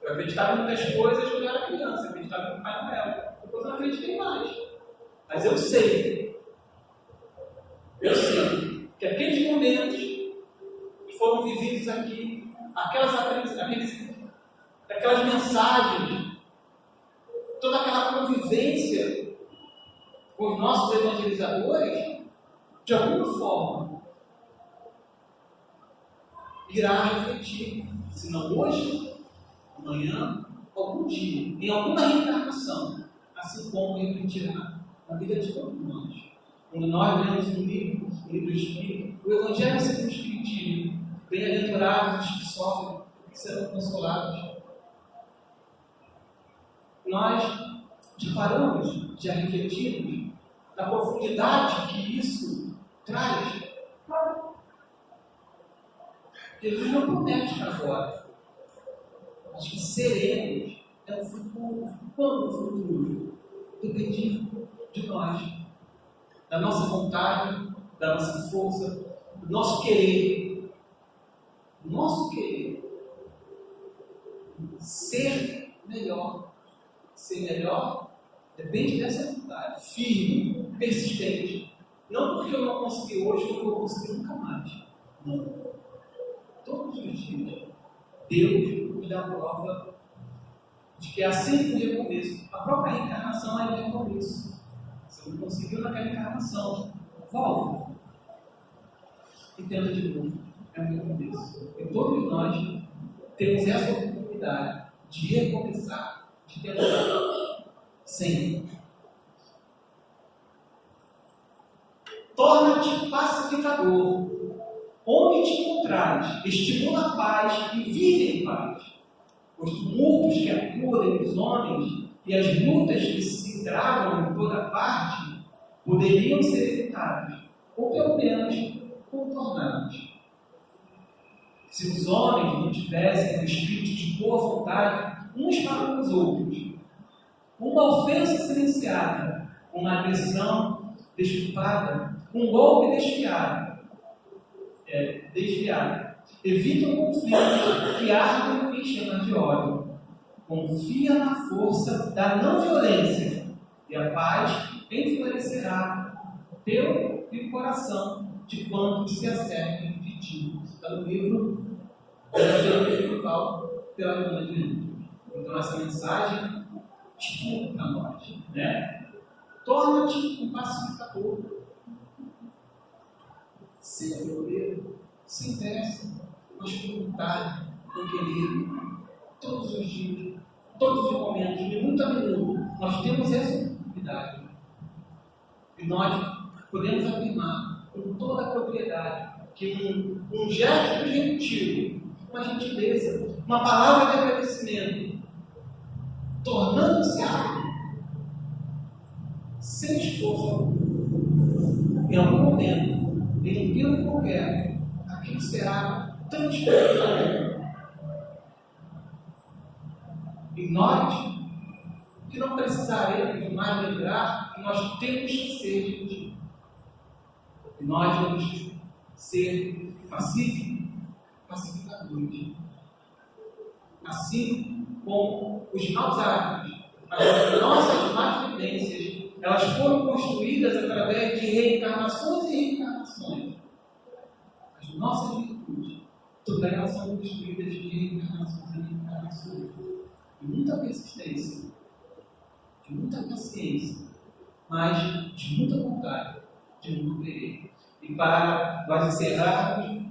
Eu acreditava em muitas coisas quando eu era criança, eu acreditava no Pai Noel. Depois eu não acreditei mais. Mas eu sei que aqueles momentos que foram vividos aqui, aquelas mensagens, toda aquela convivência com os nossos evangelizadores, de alguma forma, irá refletir, se não hoje, amanhã, algum dia, em alguma reencarnação, assim como refletirá na vida de todos nós. Quando nós lemos um livro espírita, o Evangelho segundo o Espiritismo, bem-aventurados os que sofrem, porque serão consolados. Nós já paramos, já refletimos na profundidade que isso traz. Jesus não promete para agora. Mas que seremos é o futuro. Quando o futuro? Depende de nós, da nossa vontade, da nossa força, do nosso querer. O nosso querer. Ser melhor. Ser melhor depende dessa vontade. Firme, persistente. Não porque eu não consegui hoje, eu não vou conseguir nunca mais. Não. Todos os dias, Deus nos dá a prova de que há sempre um recomeço. A própria reencarnação é um recomeço. Você não conseguiu naquela encarnação, volta e tenta de novo. É um recomeço. E todos nós temos essa oportunidade de recomeçar, de tentar sempre. Torna-te pacificador. Onde te encontrares, estimula a paz e vive em paz. Os tumultos que acudem os homens e as lutas que se travam em toda parte poderiam ser evitadas, ou pelo menos contornadas. Se os homens não tivessem um espírito de boa vontade uns para os outros, uma ofensa silenciada, uma agressão desculpada, um golpe desviado, evita um conflito que arde em chamas de ódio. Confia na força da não violência e a paz enflorescerá teu e o coração de quantos se acerquem de ti. Está no livro pela irmã de Deus. Então essa mensagem estuda para nós, né? Torna-te um pacificador. Seja verdadeiro, sem pressa, mas com vontade, com querer, todos os dias, todos os momentos, minuto a minuto, nós temos essa oportunidade. E nós podemos afirmar com toda a propriedade que um gesto gentil, uma gentileza, uma palavra de agradecimento, tornando-se hábito, sem esforço, em algum momento, em um tempo qualquer, aquilo será transformado. E nós, que não precisaremos mais lembrar que nós temos que ser gentis. E nós vamos ser pacificadores. Assim como os maus hábitos, as nossas más tendências, elas foram construídas através de reencarnações e reencarnações. As nossas virtudes, todas elas são construídas de reencarnações e reencarnações. De muita persistência, de muita paciência, mas de muita vontade, de muito querer. E para nós encerrarmos,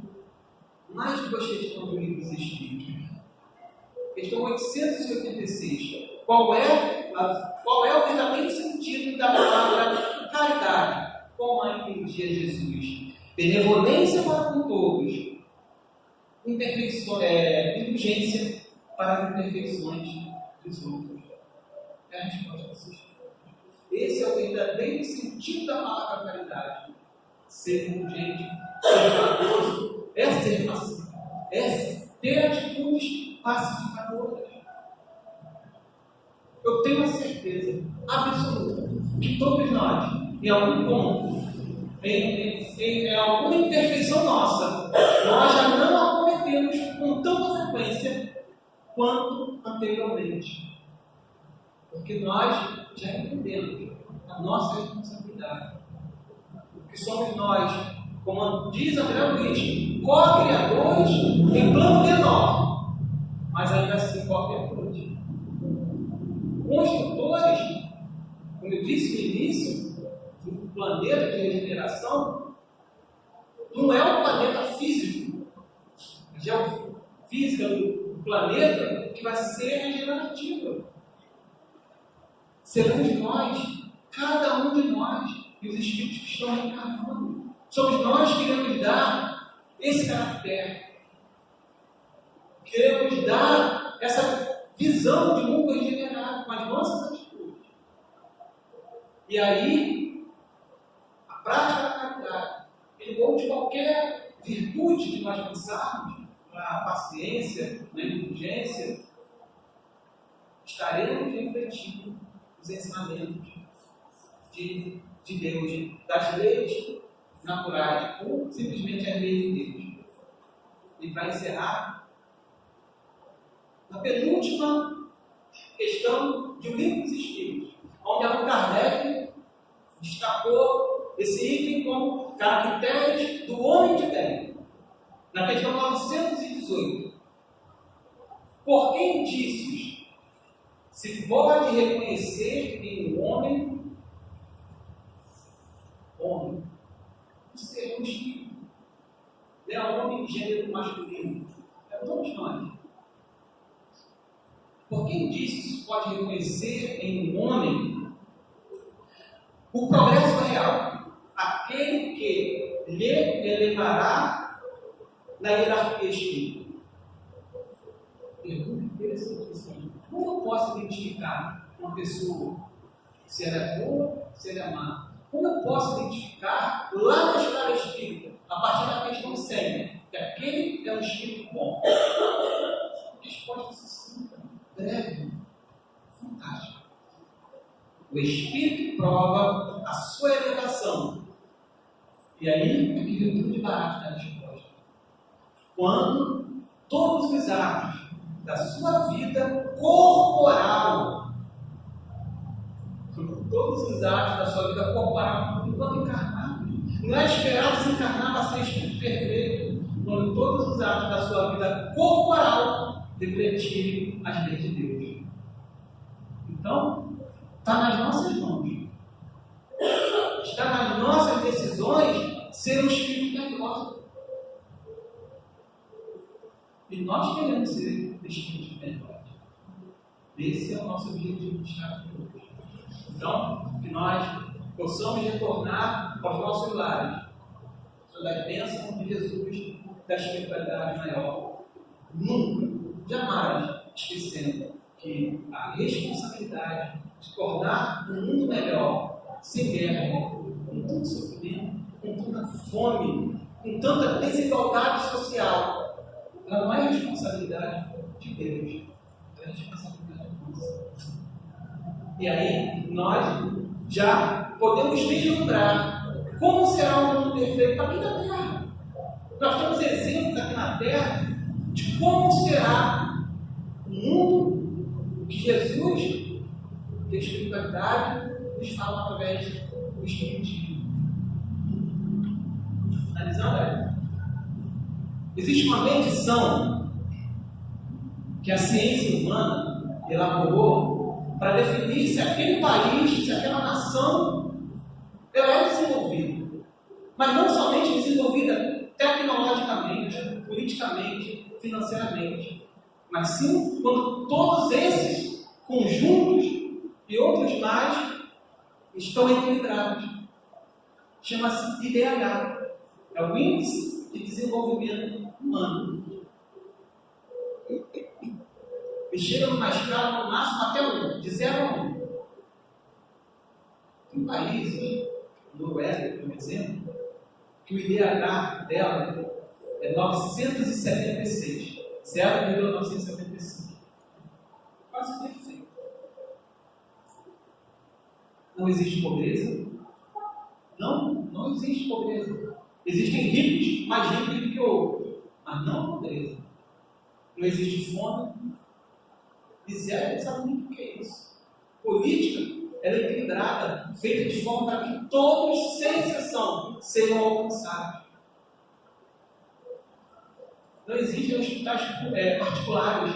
mais duas questões do livro dos Espíritos. Questão 886. Qual é o verdadeiro sentido da palavra caridade? Como a entendia Jesus? Benevolência para com todos, indulgência para as imperfeições dos outros. É a resposta a essas. Esse é o verdadeiro sentido da palavra caridade. Ser indulgente, ser caridoso, ser pacífico, ter atitudes pacificadoras. Eu tenho a certeza absoluta que todos nós, em algum ponto, em alguma imperfeição nossa, nós já não a cometemos com tanta frequência quanto anteriormente. Porque nós já entendemos a nossa responsabilidade. Porque somos nós, como diz André Luiz, co-criadores em plano menor, mas ainda assim co-criadores. Construtores, como eu disse no início, do planeta de regeneração, não é um planeta físico. A geofísica do planeta que vai ser regenerativa. Seremos nós, cada um de nós, e os espíritos que estão reencarnando. Somos nós que queremos dar esse caráter. Queremos dar essa visão de mundo regenerado com as nossas atitudes. E aí, a prática da caridade, ou de qualquer virtude que nós pensarmos, a paciência, a indulgência, estaremos refletindo os ensinamentos de Deus, das leis naturais, ou simplesmente as leis de Deus. E para encerrar, na penúltima questão de O Livro dos Espíritos, onde Allan Kardec destacou esse item como caracteres do homem de bem. Na questão 918. Por que indícios se pode reconhecer em um homem, o ser um espírito? Não é homem de gênero masculino, é todos nós. Por que indícios se pode reconhecer em um homem o progresso real, aquele que lhe elevará na hierarquia espírita? Pergunta interessantíssima. Como eu posso identificar uma pessoa, se ela é boa, se ela é má? Como eu posso identificar lá na escala espírita, a partir da questão 100, que aquele é um espírito bom? Resposta sucinta, breve, fantástica. O espírito prova a sua elevação. E aí é que vem tudo de barato na resposta. Quando todos os atos da sua vida corporal, todos os atos da sua vida corporal, enquanto encarnado, não é esperado desencarnar para ser espírito perfeito, quando todos os atos da sua vida corporal refletirem as leis de Deus. Então, está nas nossas mãos. Está nas nossas decisões ser um espírito melhor. E nós queremos ser espíritos melhores. Esse é o nosso objetivo de estar aqui hoje. Então, que nós possamos retornar aos nossos lares, sob a bênção de Jesus, da espiritualidade maior. Nunca, jamais esquecendo que a responsabilidade de tornar um mundo melhor, sem guerra, com tanto sofrimento, com tanta fome, com tanta desigualdade social, ela não é responsabilidade de Deus, é responsabilidade nossa. E aí, nós já podemos vislumbrar como será um mundo perfeito aqui na Terra. Nós temos exemplos aqui na Terra de como será o mundo que Jesus, que a espiritualidade, nos fala através do Espiritismo. Analisando, existe uma medição que a ciência humana elaborou para definir se aquele país, se aquela nação, ela é desenvolvida. Mas não somente desenvolvida tecnologicamente, politicamente, financeiramente, mas sim quando todos esses conjuntos e outros mais estão equilibrados. Chama-se IDH. É o Índice de Desenvolvimento Humano. E chega numa escala no máximo até 1, de 0 a 1. Tem países, Noruega, por exemplo, que o IDH dela é 976. 0,975. Quase perfeito. Não existe pobreza? Não existe pobreza. Existem ricos mais ricos do que outros, mas não pobreza. Não existe fome. E zero, sabe muito o que é isso? Política, ela é equilibrada, feita de forma para que todos, sem exceção, sejam alcançados. Não existem hospitais particulares.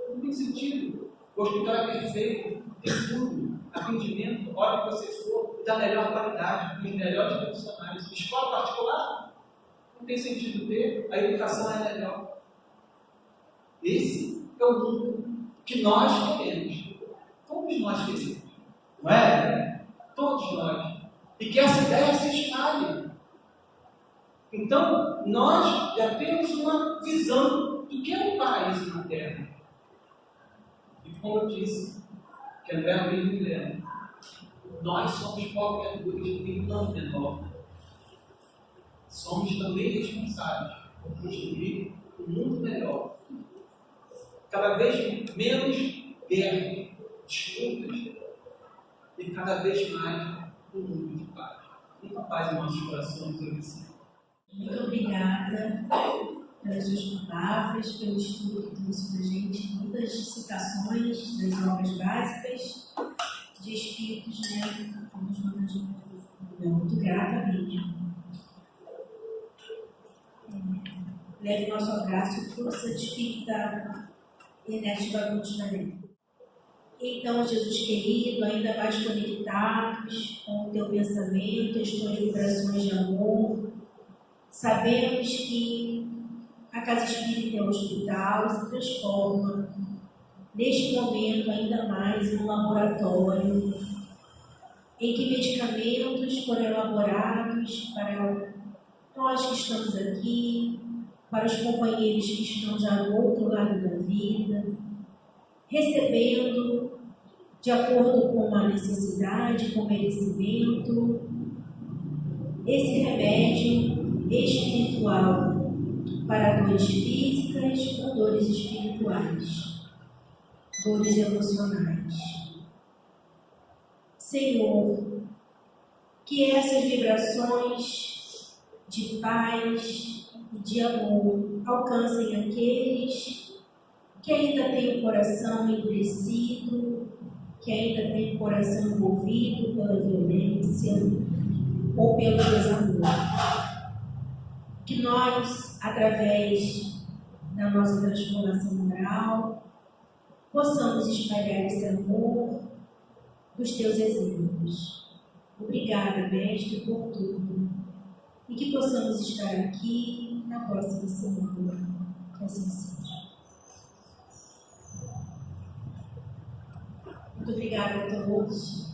Não tem sentido. O hospital é perfeito, tem tudo, atendimento, hora que você for, da melhor qualidade, com os melhores profissionais. Escola particular, não tem sentido ter, a educação é melhor. Esse é o mundo que nós queremos. Todos nós queremos. Não é? Todos nós. E que essa ideia se espalhe. Então, nós já temos uma visão do que é o paraíso na Terra. E como eu disse, que André Luiz me lembra, nós somos co-criadores de um plano menor. Somos também responsáveis por construir um mundo melhor. Cada vez menos guerra, disputas, e cada vez mais um mundo de paz. Muita paz em nossos corações hoje. Muito obrigada pelas suas palavras, pelo estudo que trouxe para a gente, muitas citações das obras básicas de espíritos, né? Muito grata mesmo. Leve nosso abraço e força de espírita Ernesto Fagundes Mané. Então, Jesus querido, ainda mais conectados com o teu pensamento, as tuas vibrações de amor, sabemos que a Casa Espírita é um hospital, se transforma neste momento ainda mais em um laboratório em que medicamentos foram elaborados para nós que estamos aqui, para os companheiros que estão já do outro lado da vida, recebendo de acordo com a necessidade, com o merecimento, esse remédio espiritual para dores físicas ou dores espirituais, dores emocionais. Senhor, que essas vibrações de paz e de amor alcancem aqueles que ainda têm o coração endurecido, que ainda têm o coração envolvido pela violência ou pelo desamor. Que nós, através da nossa transformação moral, possamos espalhar esse amor dos teus exemplos. Obrigada, Mestre, por tudo. E que possamos estar aqui na próxima semana. Que assim seja. Muito obrigada a todos.